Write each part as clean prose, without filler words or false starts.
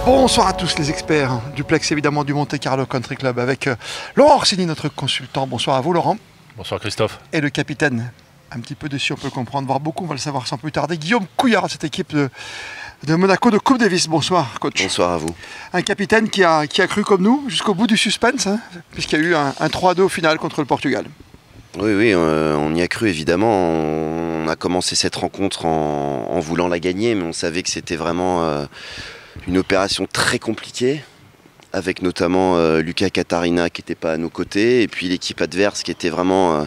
Bonsoir à tous les experts du Plex, évidemment du Monte Carlo Country Club avec Laurent Orsini, notre consultant. Bonsoir à vous Laurent. Bonsoir Christophe. Et le capitaine, un petit peu déçu, on peut le comprendre, voire beaucoup, on va le savoir sans plus tarder, Guillaume Couillard, cette équipe de Monaco de Coupe Davis. Bonsoir coach. Bonsoir à vous. Un capitaine qui a cru comme nous jusqu'au bout du suspense, hein, puisqu'il y a eu un 3-2 au final contre le Portugal. Oui, on y a cru évidemment. On a commencé cette rencontre en voulant la gagner, mais on savait que c'était vraiment une opération très compliquée, avec notamment Luca Catarina qui n'était pas à nos côtés, et puis l'équipe adverse qui était vraiment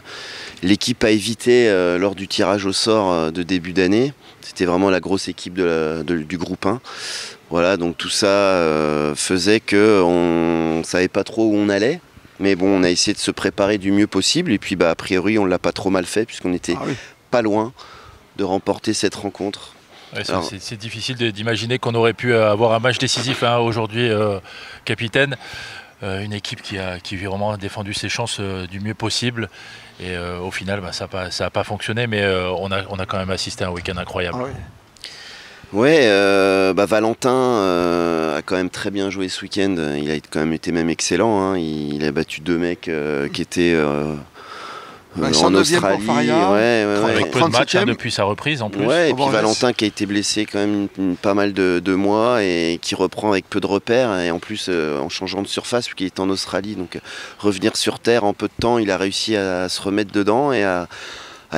l'équipe à éviter lors du tirage au sort de début d'année. C'était vraiment la grosse équipe du groupe 1. Voilà, donc tout ça faisait qu'on ne savait pas trop où on allait. Mais bon, on a essayé de se préparer du mieux possible. Et puis, a priori, on ne l'a pas trop mal fait, puisqu'on n'était pas loin de remporter cette rencontre. Ouais, c'est difficile d'imaginer qu'on aurait pu avoir un match décisif aujourd'hui, capitaine. Une équipe qui a vraiment défendu ses chances du mieux possible. Et au final, ça n'a pas fonctionné. Mais on a quand même assisté à un week-end incroyable. Valentin a quand même très bien joué ce week-end. Il a quand même été même excellent. Hein. Il a battu deux mecs qui étaient en Australie. Avec peu de matchs depuis sa reprise en plus. Ouais, et puis Valentin qui a été blessé quand même pas mal de mois et qui reprend avec peu de repères. Et en plus en changeant de surface puisqu'il est en Australie. Donc revenir sur Terre en peu de temps, il a réussi à se remettre dedans et à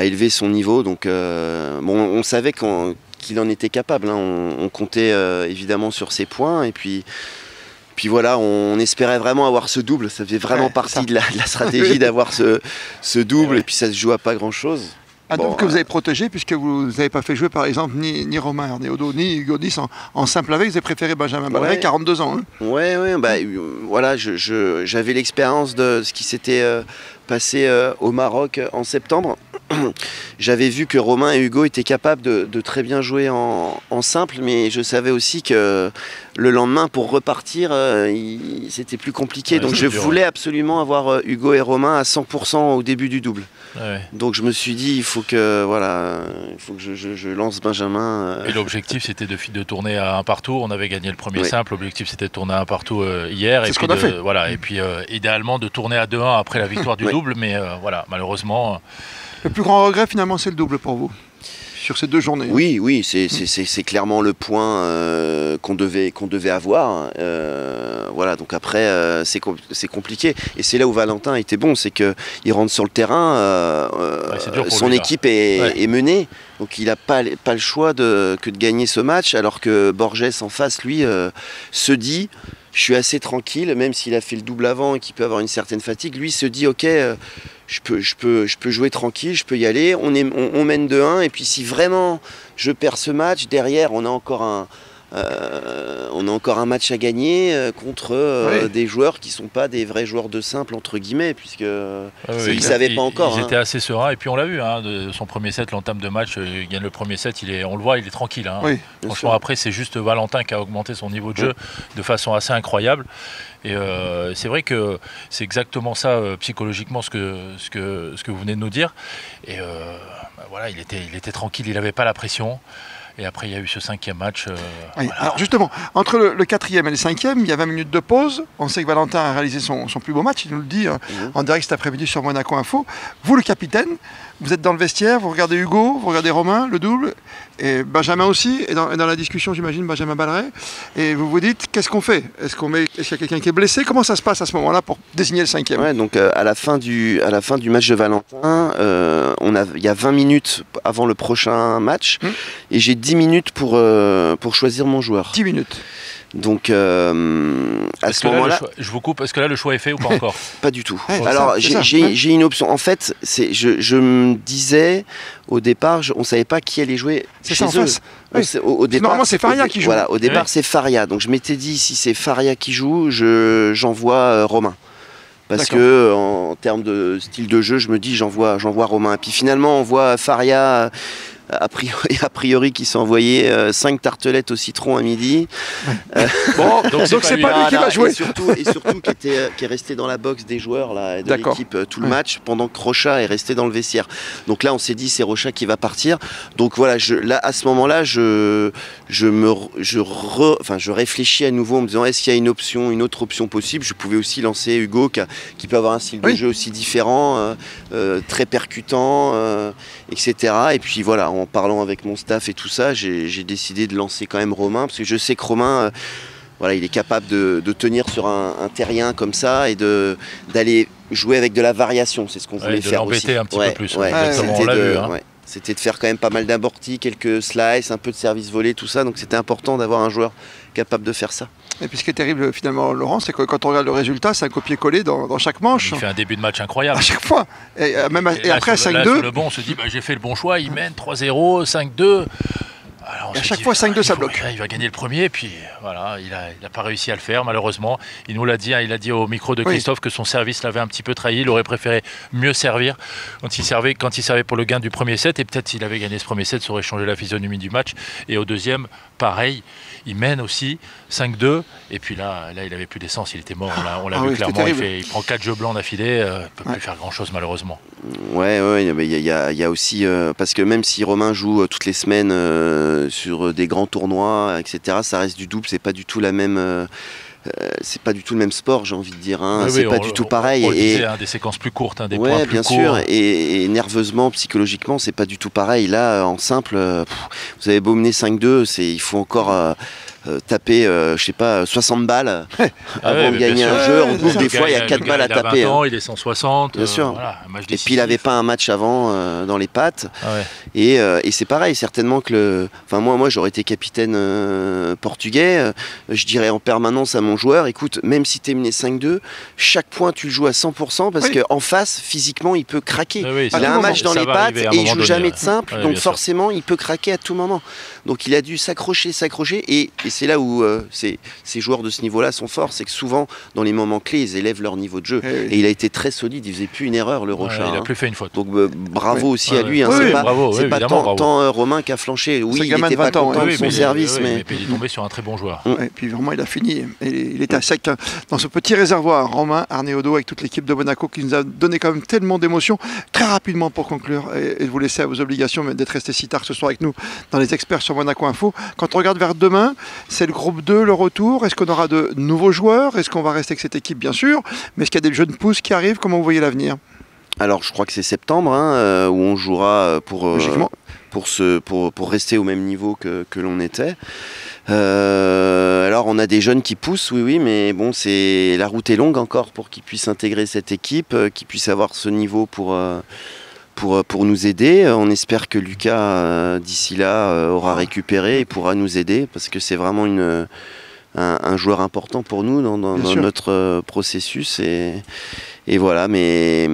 élever son niveau. Donc on savait qu'il en était capable, hein. On comptait évidemment sur ses points et puis voilà, on espérait vraiment avoir ce double. Ça faisait vraiment partie de la stratégie d'avoir ce double et puis ça se joue à pas grand chose. Un double que vous avez protégé puisque vous n'avez pas fait jouer par exemple ni Romain Arneaudo ni Hugo Dys en simple avec, vous avez préféré Benjamin Balleret, 42 ans. Hein. Voilà, j'avais l'expérience de ce qui s'était passé au Maroc en septembre. J'avais vu que Romain et Hugo étaient capables de très bien jouer en simple, mais je savais aussi que le lendemain, pour repartir, c'était plus compliqué. Donc je voulais absolument avoir Hugo et Romain à 100% au début du double. Ouais. Donc je me suis dit, il faut que je lance Benjamin. Et l'objectif, c'était de tourner à un partout. On avait gagné le premier simple. L'objectif, c'était de tourner à un partout hier. C'est ce qu'on a fait. Voilà, et puis idéalement, de tourner à 2-1 après la victoire du double. Mais malheureusement... Le plus grand regret, finalement, c'est le double pour vous, sur ces 2 journées. Oui, c'est clairement le point qu'on devait avoir. Voilà, donc après, c'est compliqué. Et c'est là où Valentin était bon, c'est qu'il rentre sur le terrain, son équipe est menée. Donc il n'a pas le choix que de gagner ce match, alors que Borges en face, lui, se dit... Je suis assez tranquille, même s'il a fait le double avant et qu'il peut avoir une certaine fatigue. Lui se dit, ok, je peux jouer tranquille, je peux y aller. On mène 2-1 et puis si vraiment je perds ce match, derrière on a encore un match à gagner contre des joueurs qui ne sont pas des vrais joueurs de simple entre guillemets, puisque ils ne savaient pas encore. Ils étaient assez sereins et puis on l'a vu, de son premier set, l'entame de match, il gagne le premier set, on le voit, il est tranquille. Hein. Franchement, après c'est juste Valentin qui a augmenté son niveau de jeu de façon assez incroyable. Et c'est vrai que c'est exactement ça psychologiquement ce que vous venez de nous dire. Et voilà, il était tranquille, il n'avait pas la pression. Et après, il y a eu ce 5e match. Alors justement, entre le 4e et le 5e, il y a 20 minutes de pause. On sait que Valentin a réalisé son plus beau match, il nous le dit en direct cet après-midi sur Monaco Info. Vous, le capitaine, vous êtes dans le vestiaire, vous regardez Hugo, vous regardez Romain, le double, et Benjamin aussi, et dans la discussion, j'imagine, Benjamin Balleret. Et vous vous dites, qu'est-ce qu'on fait? Est-ce qu'il y a quelqu'un qui est blessé? Comment ça se passe à ce moment-là pour désigner le 5e? Donc à la fin du match de Valentin, il y a 20 minutes avant le prochain match, et j'ai 10 minutes pour choisir mon joueur. 10 minutes. Donc à ce moment-là, je vous coupe. Est-ce que là le choix est fait ou pas encore? Pas du tout. Alors j'ai une option. En fait, je me disais au départ, on savait pas qui allait jouer chez eux. Au départ, normalement c'est Faria qui joue. Voilà, au départ c'est Faria. Donc je m'étais dit, si c'est Faria qui joue, j'envoie Romain. Parce que en termes de style de jeu, je me dis j'envoie Romain. Et puis finalement on voit Faria a priori qui s'est envoyé 5 tartelettes au citron à midi. Bon, donc c'est pas lui qui va jouer. Et surtout qui est resté dans la box des joueurs là, de l'équipe tout le match, pendant que Rocha est resté dans le vestiaire. Donc là, on s'est dit, c'est Rocha qui va partir. Donc voilà, là, à ce moment-là, je réfléchis à nouveau en me disant, est-ce qu'il y a une autre option possible? Je pouvais aussi lancer Hugo qui peut avoir un style de jeu aussi différent, très percutant, etc. Et puis voilà, en parlant avec mon staff et tout ça, j'ai décidé de lancer quand même Romain, parce que je sais que Romain, voilà, il est capable de tenir sur un terrien comme ça et d'aller jouer avec de la variation. C'est ce qu'on voulait faire aussi. De l'embêter un petit peu plus. On l'a vu. C'était de faire quand même pas mal d'amortis, quelques slices, un peu de service volé, tout ça. Donc c'était important d'avoir un joueur capable de faire ça. Et puis ce qui est terrible finalement, Laurent, c'est que quand on regarde le résultat, c'est un copier-coller dans chaque manche. Il fait un début de match incroyable. À chaque fois. Et après 5-2. Le bon, on se dit, j'ai fait le bon choix, il mène 3-0, 5-2. Alors, à chaque fois, 5-2, ça bloque. Il va gagner le premier, et puis voilà, il n'a pas réussi à le faire, malheureusement. Il nous l'a dit, il a dit au micro de Christophe que son service l'avait un petit peu trahi. Il aurait préféré mieux servir quand il servait pour le gain du premier set. Et peut-être s'il avait gagné ce premier set, ça aurait changé la physionomie du match. Et au deuxième, pareil, il mène aussi 5-2. Et puis là, il n'avait plus d'essence, il était mort. On l'a vu clairement. Il prend 4 jeux blancs d'affilée. Il ne peut plus faire grand-chose, malheureusement. Ouais, il y a aussi... parce que même si Romain joue toutes les semaines sur des grands tournois, etc., ça reste du double, c'est pas du tout la même... c'est pas du tout le même sport, j'ai envie de dire. C'est pas du tout pareil. Et des séquences plus courtes, des points plus bien courts. Sûr. Et nerveusement, psychologiquement, c'est pas du tout pareil. Là, en simple, vous avez beau mener 5-2, il faut encore taper, je sais pas, 60 balles avant de gagner un jeu. En double, des fois, il y a 4 balles à taper. Il est 160. Bien sûr. Voilà, et puis, il n'avait pas un match avant dans les pattes. Et c'est pareil, certainement que moi, j'aurais été capitaine portugais. Je dirais en permanence à mon joueur, écoute, même si tu es mené 5-2, chaque point, tu le joues à 100% parce qu'en face, physiquement, il peut craquer. Il a un match dans les pattes et il joue jamais de simple. Donc, forcément, il peut craquer à tout moment. Donc, il a dû s'accrocher. Et c'est là où ces joueurs de ce niveau-là sont forts, c'est que souvent, dans les moments clés, ils élèvent leur niveau de jeu. Et il a été très solide, il faisait plus une erreur, le Rocha. Il n'a plus fait une faute. Donc bravo aussi à lui. C'est pas tant Romain qui a flanché. Oui, il n'était pas content de son service. Mais il est tombé sur un très bon joueur. Et puis vraiment, il a fini. Il était à sec dans ce petit réservoir. Romain Arnaud avec toute l'équipe de Monaco qui nous a donné quand même tellement d'émotions. Très rapidement pour conclure, et vous laisser à vos obligations d'être resté si tard ce soir avec nous dans les experts sur Monaco Info. Quand on regarde vers demain, c'est le groupe 2, le retour. Est-ce qu'on aura de nouveaux joueurs? Est-ce qu'on va rester avec cette équipe, bien sûr? Mais est-ce qu'il y a des jeunes pousses qui arrivent? Comment vous voyez l'avenir? Alors, je crois que c'est septembre où on jouera pour rester au même niveau que l'on était. Alors, on a des jeunes qui poussent, oui, mais bon, la route est longue encore pour qu'ils puissent intégrer cette équipe, qu'ils puissent avoir ce niveau pour nous aider. On espère que Lucas, d'ici là, aura récupéré et pourra nous aider parce que c'est vraiment un joueur important pour nous dans notre processus. Et voilà, mais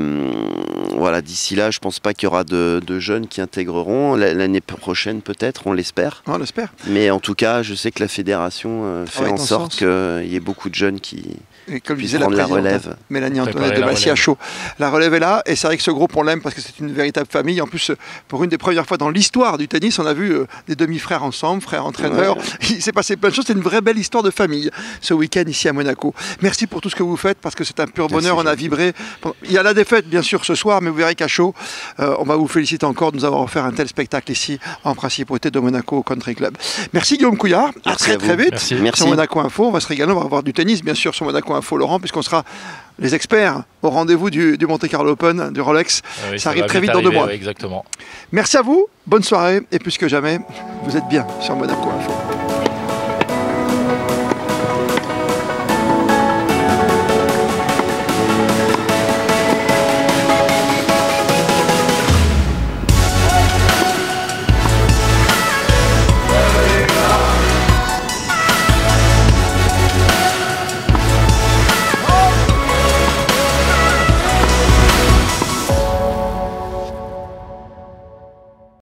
voilà, d'ici là, je pense pas qu'il y aura de jeunes qui intégreront. L'année prochaine, peut-être, on l'espère. On l'espère. Mais en tout cas, je sais que la fédération fait en sorte qu'il y ait beaucoup de jeunes qui... Et comme disait la relève. Mélanie Antoinette de Massy-à-Chaud. La relève est là, et c'est vrai que ce groupe, on l'aime parce que c'est une véritable famille. En plus, pour une des premières fois dans l'histoire du tennis, on a vu des demi-frères ensemble, frères entraîneurs. Il s'est passé plein de choses. C'est une vraie belle histoire de famille ce week-end ici à Monaco. Merci pour tout ce que vous faites parce que c'est un pur bonheur. On a vibré. Il y a la défaite, bien sûr, ce soir, mais vous verrez qu'à chaud, on va vous féliciter encore de nous avoir offert un tel spectacle ici en principauté de Monaco Country Club. Merci Guillaume Couillard. À très vite. Merci. Sur Monaco Info. On va se régaler. On va avoir du tennis, bien sûr, sur Monaco Info, Laurent, puisqu'on sera les experts au rendez-vous du Monte Carlo Open, du Rolex. Ça arrive très vite dans 2 mois. Exactement. Merci à vous, bonne soirée, et plus que jamais, vous êtes bien sur Monaco Info.